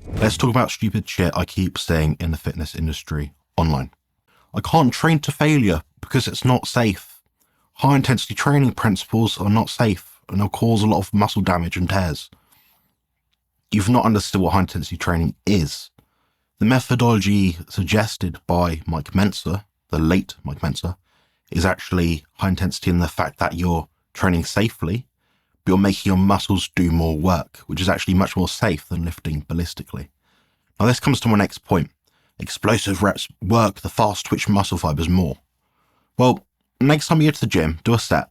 Let's talk about stupid shit I keep saying in the fitness industry online. I can't train to failure because it's not safe. High intensity training principles are not safe and they'll cause a lot of muscle damage and tears. You've not understood what high intensity training is. The methodology suggested by Mike Mentzer, the late Mike Mentzer, is actually high intensity in the fact that you're training safely, but you're making your muscles do more work, which is actually much more safe than lifting ballistically. Now this comes to my next point. Explosive reps work the fast twitch muscle fibers more. Well, next time you go to the gym, do a set.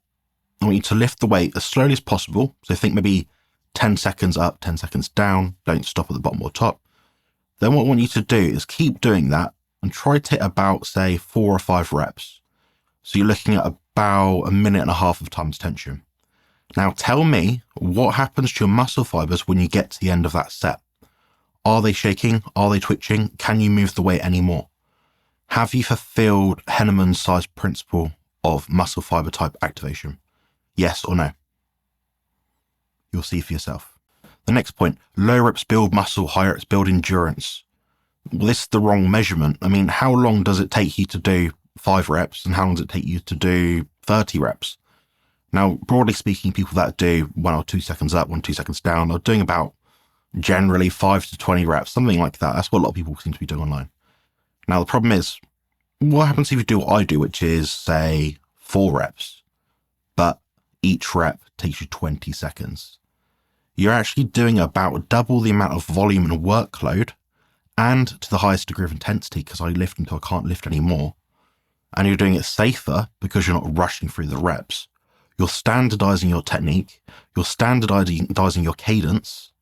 I want you to lift the weight as slowly as possible. So think maybe 10 seconds up, 10 seconds down. Don't stop at the bottom or top. Then what I want you to do is keep doing that and try to hit about, say, 4 or 5 reps. So you're looking at about 1.5 minutes of times tension. Now tell me what happens to your muscle fibers when you get to the end of that set. Are they shaking? Are they twitching? Can you move the weight anymore? Have you fulfilled Henneman's size principle of muscle fiber type activation? Yes or no? You'll see for yourself. The next point, low reps build muscle, high reps build endurance. Well, this is the wrong measurement. I mean, how long does it take you to do 5 reps and how long does it take you to do 30 reps? Now, broadly speaking, people that do 1 or 2 seconds up, 1 or 2 seconds down are doing about generally 5 to 20 reps, something like that. That's what a lot of people seem to be doing online. Now, the problem is, what happens if you do what I do, which is, say, 4 reps, but each rep takes you 20 seconds? You're actually doing about double the amount of volume and workload and to the highest degree of intensity because I lift until I can't lift anymore. And you're doing it safer because you're not rushing through the reps. You're standardizing your technique, you're standardizing your cadence,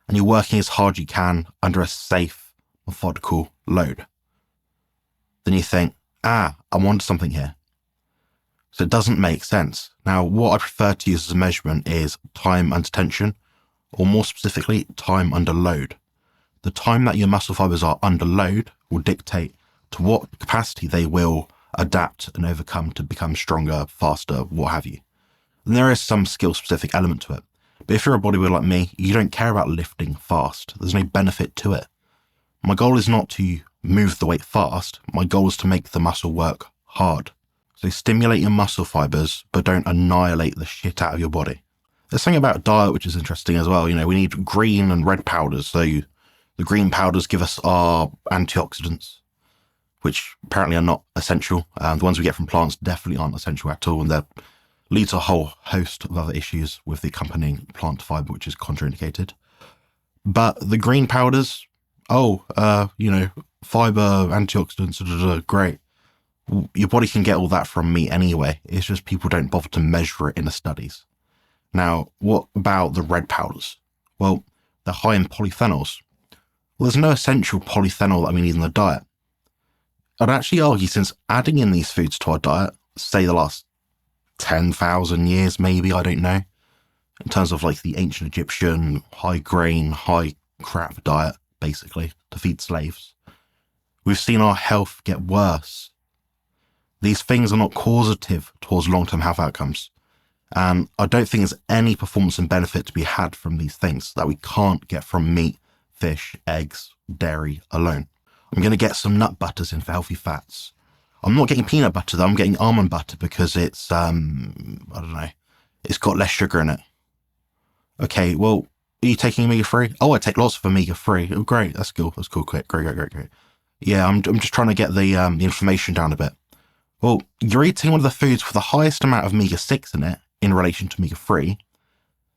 and you're working as hard as you can under a safe, methodical load. Then you think, I'm onto something here. So it doesn't make sense. Now, what I prefer to use as a measurement is time under tension, or more specifically, time under load. The time that your muscle fibers are under load will dictate to what capacity they will adapt and overcome to become stronger, faster, what have you. And there is some skill-specific element to it. But if you're a bodybuilder like me, you don't care about lifting fast. There's no benefit to it. My goal is not to move the weight fast. My goal is to make the muscle work hard. So stimulate your muscle fibers, but don't annihilate the shit out of your body. There's something about diet which is interesting as well. We need green and red powders. So the green powders give us our antioxidants, which apparently are not essential. The ones we get from plants definitely aren't essential at all. And that leads to a whole host of other issues with the accompanying plant fiber, which is contraindicated. But the green powders, fiber, antioxidants, great. Your body can get all that from meat anyway. It's just people don't bother to measure it in the studies. Now, what about the red powders? Well, they're high in polyphenols. Well, there's no essential polyphenol that we need in the diet. I'd actually argue since adding in these foods to our diet, say the last 10,000 years, maybe, I don't know, in terms of like the ancient Egyptian high grain, high crap diet, basically, to feed slaves, we've seen our health get worse. These things are not causative towards long-term health outcomes. And I don't think there's any performance and benefit to be had from these things that we can't get from meat, fish, eggs, dairy alone. I'm going to get some nut butters in for healthy fats. I'm not getting peanut butter though, I'm getting almond butter because it's, it's got less sugar in it. Okay, well, are you taking omega-3? Oh, I take lots of omega-3. Oh, great, that's cool, great. Yeah, I'm just trying to get the inflammation down a bit. Well, you're eating one of the foods with the highest amount of omega-6 in it in relation to omega-3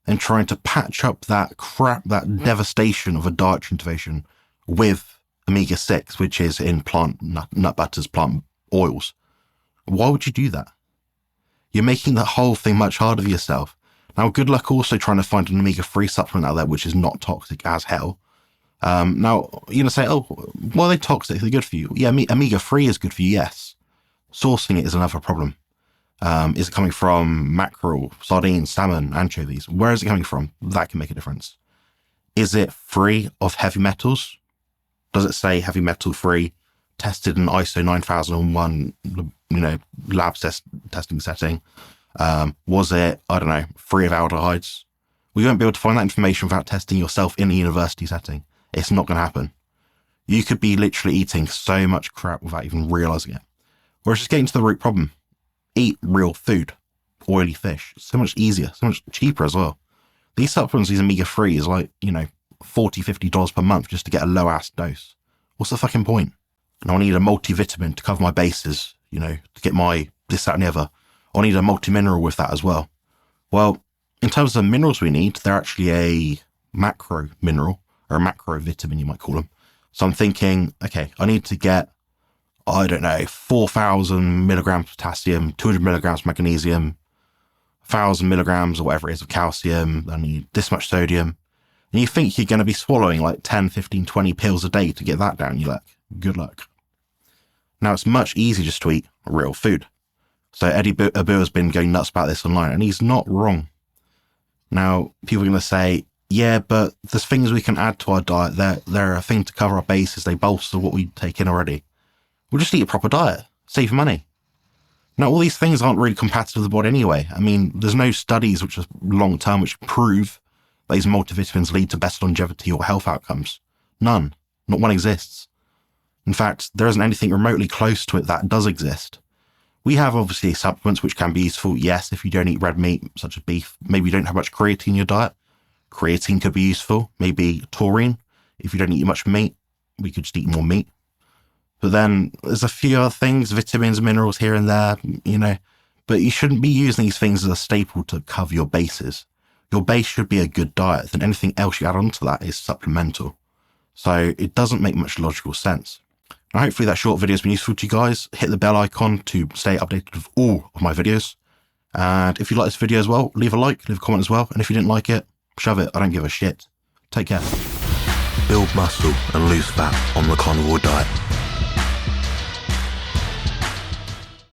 and trying to patch up that crap, that devastation of a dietary intervention with omega-6, which is in plant nut butters, plant oils. Why would you do that? You're making the whole thing much harder for yourself. Now, good luck also trying to find an omega-3 supplement out there which is not toxic as hell. Now, you're going to say, well, they're toxic, they're good for you. Yeah, omega-3 is good for you, yes. Sourcing it is another problem. Is it coming from mackerel, sardines, salmon, anchovies? Where is it coming from? That can make a difference. Is it free of heavy metals? Does it say heavy metal free, tested in ISO 9001, lab testing setting? Was it, free of aldehydes? We won't be able to find that information without testing yourself in a university setting. It's not going to happen. You could be literally eating so much crap without even realizing it. Whereas just getting to the root problem, eat real food, oily fish. So much easier, so much cheaper as well. These supplements, these omega-3 is like, $40, $50 per month just to get a low-ass dose. What's the fucking point? And I need a multivitamin to cover my bases, to get my this, that, and the other. I need a multi-mineral with that as well. Well, in terms of the minerals we need, they're actually a macro mineral, or a macro vitamin, you might call them. So I'm thinking, okay, I need to get, 4,000 milligrams potassium, 200 milligrams magnesium, 1,000 milligrams or whatever it is of calcium. I need this much sodium. And you think you're going to be swallowing like 10, 15, 20 pills a day to get that down. You're like, good luck. Now it's much easier just to eat real food. So Eddie Abu has been going nuts about this online, and he's not wrong. Now, people are going to say, yeah, but there's things we can add to our diet. They're a thing to cover our bases. They bolster what we take in already. We'll just eat a proper diet, save money. Now, all these things aren't really compatible with the body anyway. I mean, there's no studies which are long-term which prove that these multivitamins lead to best longevity or health outcomes. None. Not one exists. In fact, there isn't anything remotely close to it that does exist. We have obviously supplements which can be useful. Yes, if you don't eat red meat, such as beef, maybe you don't have much creatine in your diet. Creatine could be useful. Maybe taurine. If you don't eat much meat, we could just eat more meat. But then there's a few other things, vitamins, minerals here and there, but you shouldn't be using these things as a staple to cover your bases. Your base should be a good diet, and anything else you add onto that is supplemental. So it doesn't make much logical sense. Now, hopefully that short video has been useful to you guys. Hit the bell icon to stay updated with all of my videos. And if you like this video as well, leave a like, leave a comment as well. And if you didn't like it, shove it. I don't give a shit. Take care. Build muscle and lose fat on the carnivore diet.